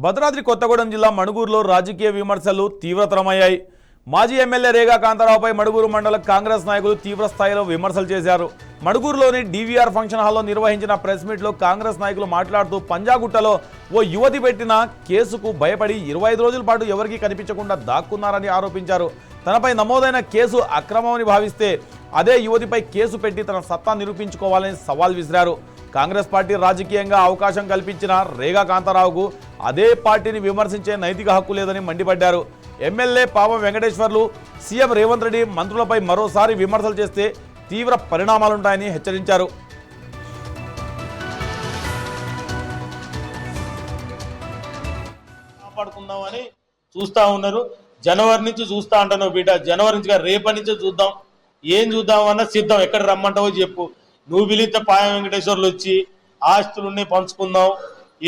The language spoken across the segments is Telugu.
భద్రాద్రి కొత్తగూడెం జిల్లా మణుగూరులో రాజకీయ విమర్శలు తీవ్రతరమయ్యాయి. మాజీ ఎమ్మెల్యే రేగా కాంతారావుపై మణుగూరు మండల కాంగ్రెస్ నాయకులు తీవ్ర స్థాయిలో విమర్శలు చేశారు. మణుగూరులోని డీవీఆర్ ఫంక్షన్ హాల్లో నిర్వహించిన ప్రెస్ మీట్లో కాంగ్రెస్ నాయకులు మాట్లాడుతూ పంజాగుట్టలో ఓ యువతి పెట్టిన కేసుకు భయపడి 25 రోజుల పాటు ఎవరికీ కనిపించకుండా దాక్కున్నారని ఆరోపించారు. తనపై నమోదైన కేసు అక్రమమని భావిస్తే అదే యువతిపై కేసు పెట్టి తన సత్తా నిరూపించుకోవాలని సవాల్ విసిరారు. కాంగ్రెస్ పార్టీ రాజకీయంగా అవకాశం కల్పించిన రేగా కాంతారావుకు అదే పార్టీని విమర్శించే నైతిక హక్కు లేదని మండిపడ్డారు. ఎమ్మెల్యే పాపం వెంకటేశ్వర్లు, సీఎం రేవంత్ రెడ్డి మంత్రులపై మరోసారి విమర్శలు చేస్తే తీవ్ర పరిణామాలుంటాయని హెచ్చరించారు. కాపాడుకుందామని చూస్తా ఉన్నారు. జనవరి నుంచి చూస్తా అంటాను బిడ్డ, జనవరి నుంచి రేపటి నుంచే చూద్దాం. ఏం చూద్దామన్నా సిద్ధం. ఎక్కడ రమ్మంటావో చెప్పు. నువ్వు పిలిస్తే పాయం వెంకటేశ్వర్లు వచ్చి ఆస్తులున్నాయి పంచుకుందాం,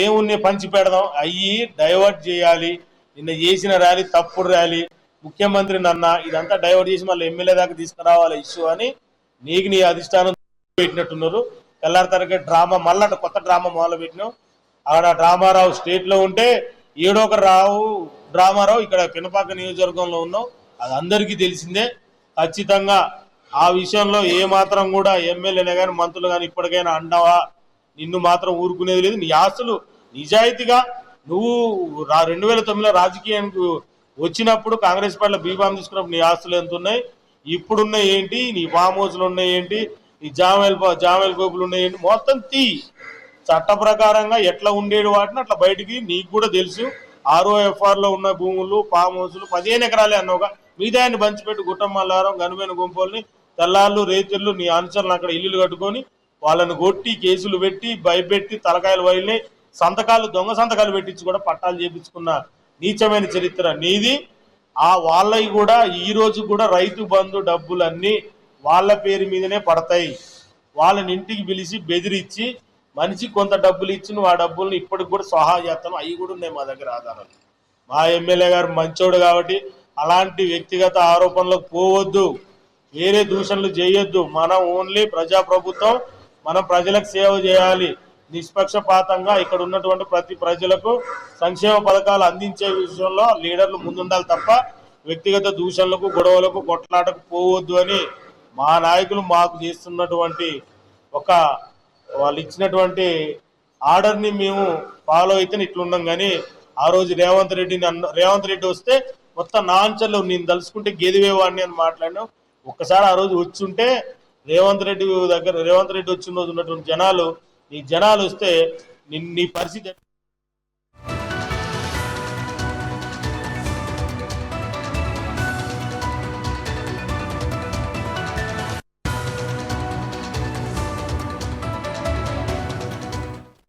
ఏమున్నాయి పంచి పెడదాం, అయ్యి డైవర్ట్ చేయాలి. నిన్న చేసిన ర్యాలీ తప్పుడు ర్యాలీ, ముఖ్యమంత్రి నన్న ఇదంతా డైవర్ట్ చేసి మళ్ళీ ఎమ్మెల్యే దాకా తీసుకురావాలి ఇష్యూ అని నీకు నీ అధిష్టానం పెట్టినట్టున్నారు. తెల్లారి తరగతి డ్రామా మళ్ళా కొత్త డ్రామా మొదలు పెట్టినావు. అక్కడ డ్రామారావు స్టేట్లో ఉంటే ఏడో ఒక డ్రామారావు ఇక్కడ పినపాక నియోజకవర్గంలో ఉన్నావు. అది అందరికీ తెలిసిందే. ఖచ్చితంగా ఆ విషయంలో ఏ మాత్రం కూడా ఎమ్మెల్యేనే కానీ మంత్రులు కానీ ఇప్పటికైనా అండవా, నిన్ను మాత్రం ఊరుకునేది లేదు. నీ ఆస్తులు నిజాయితీగా నువ్వు 2009లో రాజకీయానికి వచ్చినప్పుడు కాంగ్రెస్ పార్టీలో బీఫామ్ తీసుకున్నప్పుడు నీ ఆస్తులు ఎంత ఉన్నాయి, ఇప్పుడున్నాయి ఏంటి, నీ ఫామ్ హౌస్లు ఉన్నాయి ఏంటి, నీ జామేల్ గోపులు ఉన్నాయి ఏంటి, మొత్తం తీ. చట్ట ప్రకారంగా ఎట్లా ఉండేది వాటిని అట్లా బయటికి నీకు కూడా తెలుసు. ROFRలో ఉన్న భూములు ఫామ్ హౌస్లు 15 ఎకరాలే అన్నావుగా, మిగతాన్ని పంచిపెట్టి గుట్టమల్లారం గనుమైన గుంపుల్ని తెల్లాళ్ళు రేతుళ్ళు నీ అనుచరులను అక్కడ ఇల్లులు కట్టుకొని వాళ్ళని కొట్టి కేసులు పెట్టి భయపెట్టి తలకాయలు వదిలి సంతకాలు దొంగ సంతకాలు పెట్టించి కూడా పట్టాలు చేపించుకున్న నీచమైన చరిత్ర నీది. వాళ్ళవి కూడా ఈ రోజు కూడా రైతు బంధు డబ్బులన్నీ వాళ్ళ పేరు మీదనే పడతాయి. వాళ్ళని ఇంటికి పిలిచి బెదిరించి మనిషి కొంత డబ్బులు ఇచ్చి నువ్వు ఆ డబ్బుల్ని ఇప్పటికి కూడా సహా చేస్తాను. అవి కూడా ఉన్నాయి మా దగ్గర ఆధారాలు. మా ఎమ్మెల్యే గారు మంచోడు కాబట్టి అలాంటి వ్యక్తిగత ఆరోపణలకు పోవద్దు, వేరే దూషణలు చేయొద్దు. మనం ఓన్లీ ప్రజాప్రభుత్వం, మనం ప్రజలకు సేవ చేయాలి. నిష్పక్షపాతంగా ఇక్కడ ఉన్నటువంటి ప్రతి ప్రజలకు సంక్షేమ పథకాలు అందించే విషయంలో లీడర్లు ముందుండాలి తప్ప వ్యక్తిగత దూషణలకు గొడవలకు కొట్లాటకు పోవద్దు అని మా నాయకులు మాకు చేస్తున్నటువంటి వాళ్ళు ఇచ్చినటువంటి ఆర్డర్ని మేము ఫాలో అయితే ఇట్లున్నాం. కానీ ఆ రోజు రేవంత్ రెడ్డి వస్తే మొత్తం నాంచర్లు నేను తలుసుకుంటే గేదివేవాడిని అని మాట్లాడినాం. ఒక్కసారి ఆ రోజు వచ్చుంటే రేవంత్ రెడ్డి వచ్చిన రోజు ఉన్నటువంటి జనాలు, నీ జనాలు వస్తే నీ పరిస్థితి